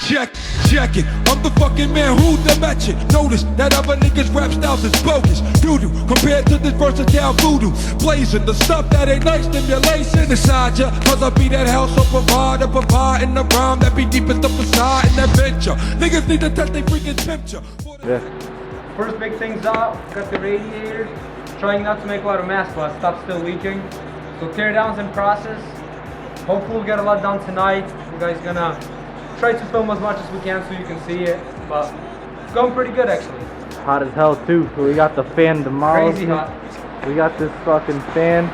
check it. I'm the fucking man who dimension. Notice that other niggas rap styles is bogus. Doo-doo compared to this versatile voodoo. Blazing the stuff that ain't like stimulation inside ya. Cause I be that house so providing the rhyme that be deepest up inside in that venture. Niggas need to test they freaking temperature. Yeah. First big things out, got the radiator. Trying not to make a lot of mess, but stuff's still leaking. So teardown's in process. Hopefully we get a lot done tonight. You guys gonna try to film as much as we can so you can see it. But it's going pretty good actually. Hot as hell too. We got the fan demolished. Crazy hot. We got this fucking fan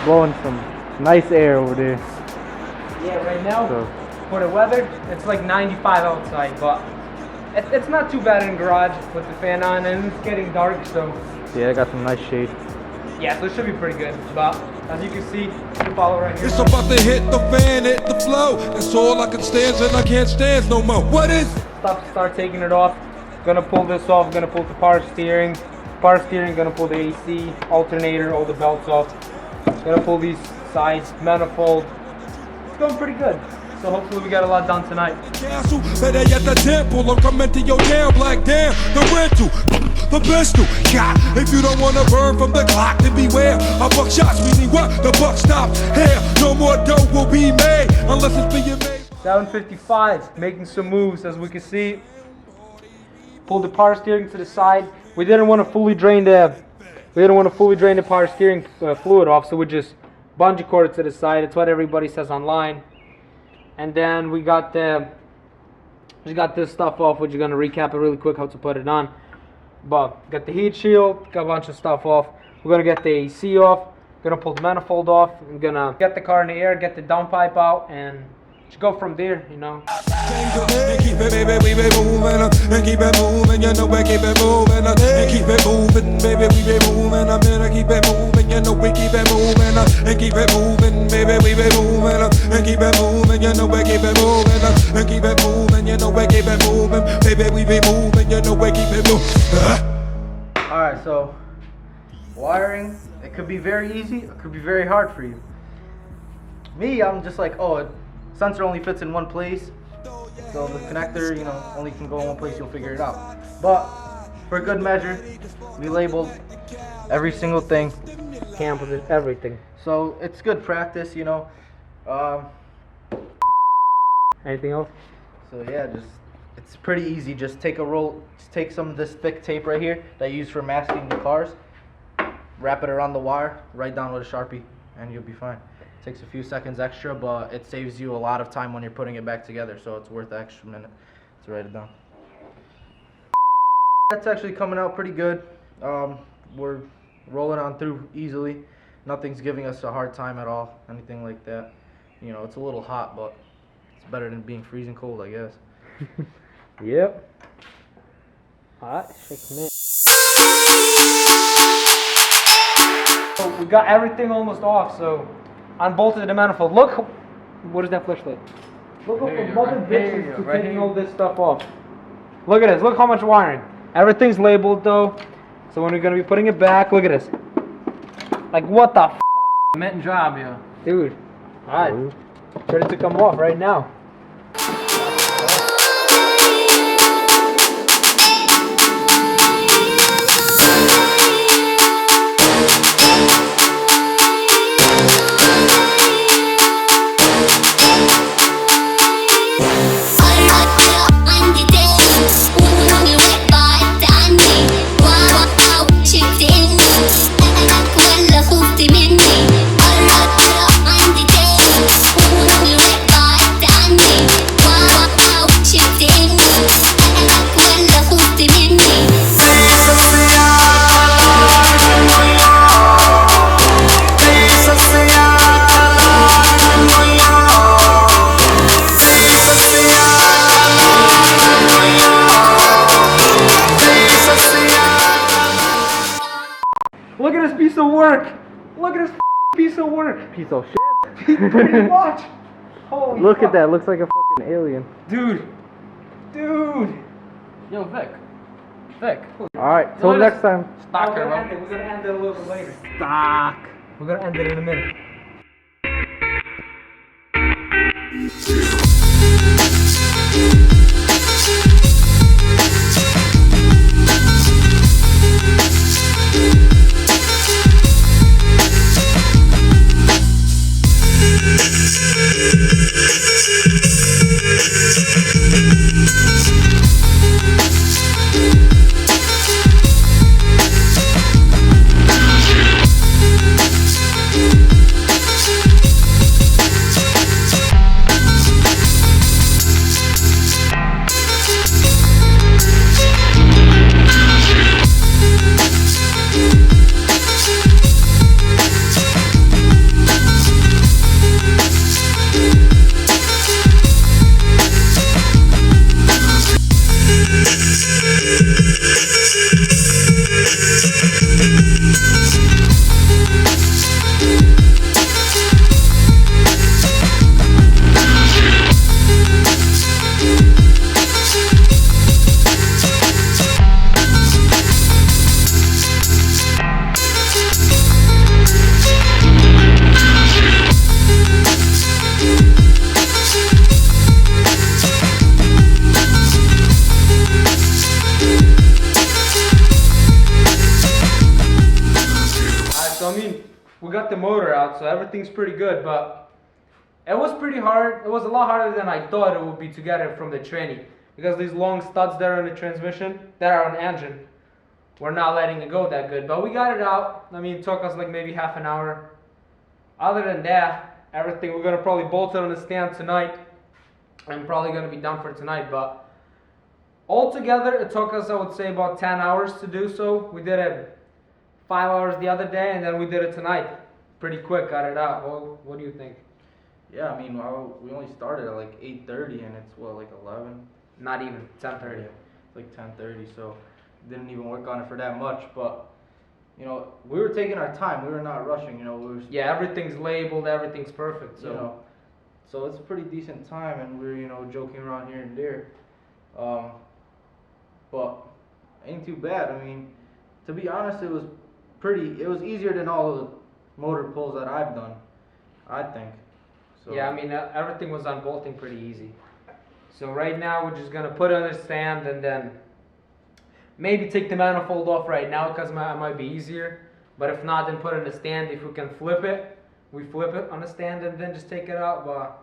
blowing some nice air over there. Yeah, right now, for the weather, it's like 95 outside, but it's not too bad in the garage with the fan on, and it's getting dark, so... Yeah, I got some nice shade. Yeah, so it should be pretty good, but as you can see, you can follow right here. It's about to hit the fan, hit the flow. That's all I can stand, and I can't stand no more. What is? Stuff to start taking it off. Gonna pull this off, gonna pull the power steering. Gonna pull the AC, alternator, all the belts off. Gonna pull these sides, manifold. It's going pretty good. So hopefully we got a lot done tonight. Castle, better at the temple. I'm coming to your town, black damn. The rental, the pistol. Yeah, if you don't wanna burn from the clock, then beware. I buck shots, meaning what? The buck stops here. No more dough will be made unless it's being made. 755, making some moves as we can see. Pull the power steering to the side. We didn't want to fully drain the power steering fluid off, so we just bungee cord it to the side. It's what everybody says online. And then we got this stuff off, which you're gonna recap it really quick how to put it on. But got the heat shield, got a bunch of stuff off. We're gonna get the AC off, gonna pull the manifold off, I'm gonna get the car in the air, get the downpipe out, and just go from there, you know. And keep it, baby, we be moving, and keep it moving, you know we keep it moving, and keep it moving, baby, we be moving, and keep it moving, you know we keep it moving, and keep it moving, baby, we be moving, and keep it moving, you know we keep it moving, and keep it moving, you know we keep it moving, baby, we be moving, you know we keep it moving. Alright, so wiring, it could be very easy, it could be very hard for you. Me, I'm just like, oh, sensor only fits in one place, so the connector, you know, only can go in one place, you'll figure it out. But for good measure, we labeled every single thing, Camp with everything. so it's good practice, you know. Anything else? So yeah, it's pretty easy. Just take some of this thick tape right here that you use for masking the cars, wrap it around the wire, write down with a Sharpie, and you'll be fine. Takes a few seconds extra, but it saves you a lot of time when you're putting it back together, so it's worth the extra minute to write it down. That's actually coming out pretty good. We're rolling on through easily. Nothing's giving us a hard time at all, anything like that. You know, it's a little hot, but it's better than being freezing cold, I guess. Yep. Hot, shaking it. So we got everything almost off, so unbolted the manifold. Look, what is that flashlight? Look how mother bitches to taking all this stuff off. Look at this, look how much wiring. Everything's labeled though, so when we're gonna be putting it back, look at this. Like what the f***? Mint job, yeah. Dude, alright, ready to come off right now. Look at this piece of work. Look at this piece of work. Piece of shit. Pretty much. Holy Look fuck. at that, looks like a fucking alien. Dude. Yo, Vic. Alright, till next time. Stalker, bro. We're gonna end it a little bit later. We're gonna end it in a minute. So I mean, we got the motor out, so everything's pretty good, but it was pretty hard. It was a lot harder than I thought it would be to get it from the tranny, because these long studs there on the transmission, that are on the engine, we're not letting it go that good. But we got it out. I mean, it took us like maybe half an hour. Other than that, everything, we're gonna probably bolt it on the stand tonight. I'm probably gonna be done for tonight, but altogether it took us, I would say, about 10 hours to do so. We did it 5 hours the other day, and then we did it tonight. Pretty quick, got it out. Well, what do you think? Yeah, I mean, we only started at like 8:30, and it's what, like 11? Not even 10:30. It's like 10:30, so didn't even work on it for that much. But you know, we were taking our time. We were not rushing. You know, we were. Yeah, everything's labeled, everything's perfect. So You know, so it's a pretty decent time, and we're joking around here and there. But ain't too bad. I mean, to be honest, it was easier than all the motor pulls that I've done, I think. So yeah, I mean, everything was unbolting pretty easy. So right now we're just gonna put it on the stand and then maybe take the manifold off right now because it might be easier. But if not, then put it in the stand. If we can flip it, we flip it on the stand and then just take it out. But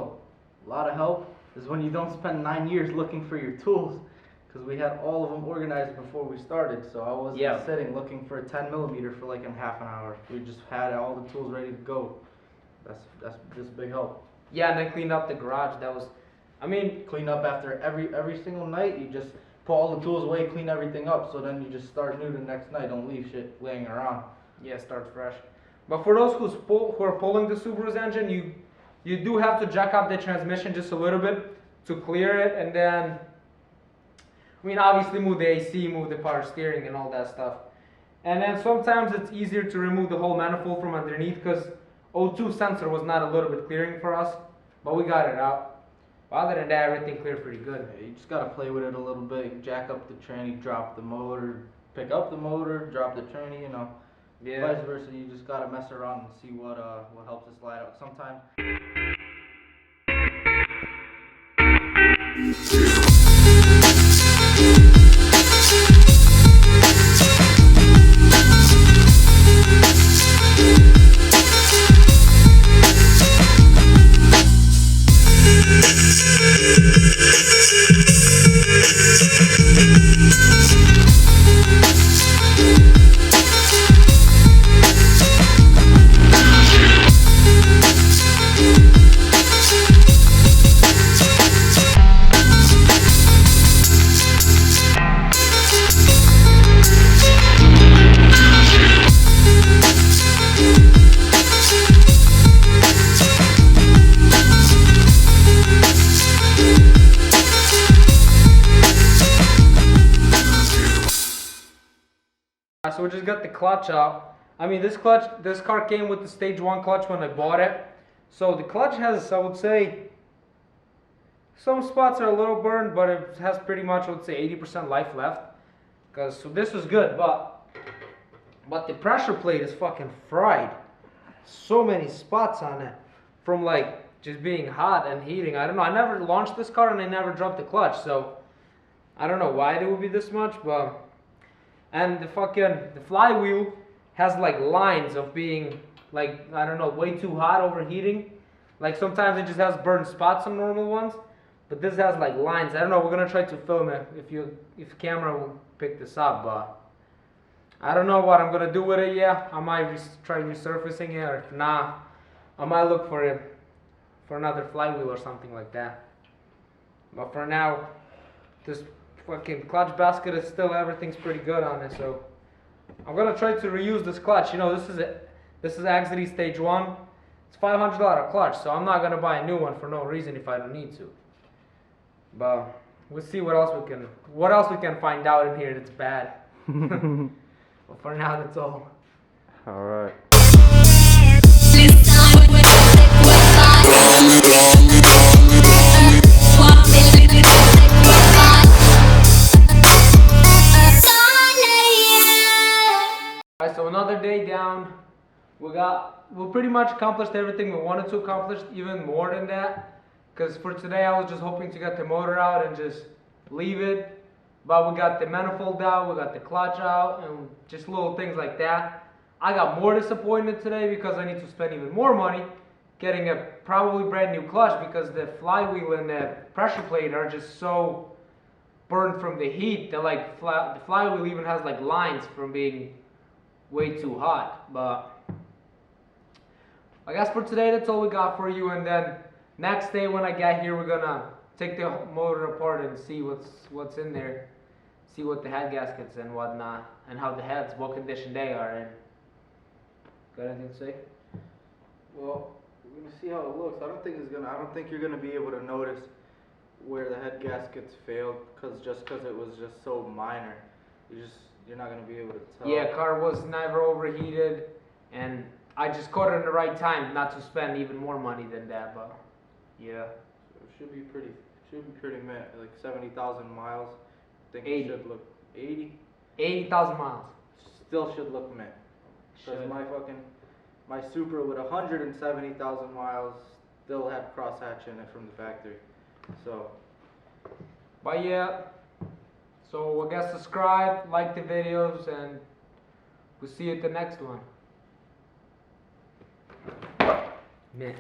a lot of help is when you don't spend 9 years looking for your tools, because we had all of them organized before we started. So I wasn't Yeah. sitting looking for a 10mm for like in half an hour. We just had all the tools ready to go. That's just a big help. yeah, and then clean up the garage. That was, I mean, Clean up after every single night. You just put all the tools away, clean everything up, so then you just start new the next night. Don't leave shit laying around. yeah, start fresh. But for those who are pulling the Subaru's engine, you do have to jack up the transmission just a little bit to clear it, and then, I mean, obviously move the AC, move the power steering and all that stuff. And then sometimes it's easier to remove the whole manifold from underneath because O2 sensor was not a little bit clearing for us, but we got it out. But other than that, everything cleared pretty good. Yeah, you just gotta play with it a little bit. Jack up the tranny, drop the motor, pick up the motor, drop the tranny. Yeah. Vice versa. You just gotta mess around and see what helps it slide out. Sometimes. So we just got the clutch out. I mean, this car came with the stage 1 clutch when I bought it. So the clutch has, I would say, some spots are a little burned, but it has pretty much, I would say, 80% life left. So this was good, but the pressure plate is fucking fried. So many spots on it from like just being hot and heating. I don't know. I never launched this car and I never dropped the clutch, so I don't know why it would be this much, but. And the flywheel has like lines of being like, I don't know, way too hot, overheating. Like sometimes it just has burnt spots on normal ones, but this has like lines. I don't know. We're gonna try to film it if camera will pick this up, but I don't know what I'm gonna do with it yet. I might try resurfacing it, or if not, I might look for it for another flywheel or something like that. But for now, this fucking clutch basket is still, everything's pretty good on it. So I'm gonna try to reuse this clutch. You know, this is Axity Stage 1. It's $500 clutch, so I'm not gonna buy a new one for no reason if I don't need to. But we'll see what else we can find out in here that's bad. But for now, that's all. All right. Alright, so another day down. We pretty much accomplished everything we wanted to accomplish, even more than that. Because for today I was just hoping to get the motor out and just leave it. But we got the manifold out, we got the clutch out, and just little things like that. I got more disappointed today because I need to spend even more money getting a probably brand new clutch, because the flywheel and the pressure plate are just so burned from the heat that like the flywheel even has like lines from being way too hot. But I guess for today that's all we got for you, and then next day when I get here we're gonna take the motor apart and see what's in there, see what the head gaskets and whatnot, and how the heads, what condition they are in. Got anything to say? Well, we're gonna see how it looks. I don't think you're gonna be able to notice where the head gaskets failed, just because it was just so minor. You're not gonna be able to tell. Yeah, car was never overheated, and I just caught it in the right time not to spend even more money than that. But yeah, So it should be pretty mint. Like 70,000 miles. I think 80. it should look 80. 80,000 miles. Still should look mint. Because Should. my Supra with 170,000 miles still had crosshatch in it from the factory. So But yeah, so I guess subscribe, like the videos, and we'll see you at the next one. Man.